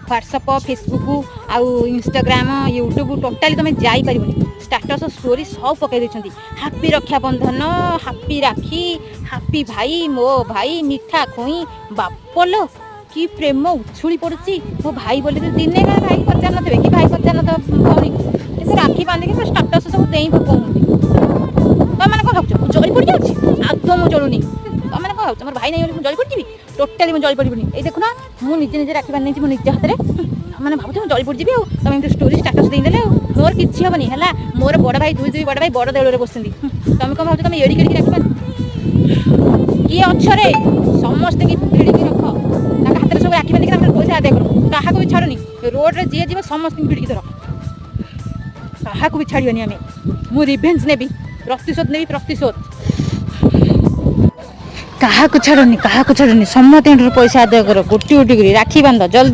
WhatsApp Facebook आउ Instagram YouTube totally तुम जापर status story सब पकई देते हापी रक्षाबंधन हापी राखी हापी भाई मो भाई मिठा खुई बापलो कि प्रेम उछुड़ी पड़ुची मो भाई बोली दिने का भाई पचार नथे कि भाई पचार नथ भौणी कि राखी बांधिकी स्टाटस सब दे पकाऊँगी तुम कौन भाव जली पड़ जाऊँगी आदम मुझे जलुनी तुम कौन भाव मोर भाई नहीं मुझे जली पड़ी टोटाली मुझे जली पड़बनी ये देखुना मुझे निजे राखी बांधि मो निज हाथ में मैंने भाव मुझे जली पड़ी तुम स्टोरी स्टाटस देदेले मोर किसी हेनी है मोर बड़ भाई दुई बड़ भाई बड़ देउल बस तुम कौन भाव तुम एड़ी केड़ी राखी बांध किए अच्छे समस्त की भिड़िकी रख हाथ में सब राखी बांधिक पैसा आदाय कर क्या भी छाड़नी रोड रे जी जी समस्त भिड़िकी धर क्या भी छाड़नी आम मु रिभेन्स नेबी प्रतिशोध नेबी प्रतिशोध क्या छाड़नी समस्त पैसा आदाय कर गोटी गोटी राखी बांध जल्दी।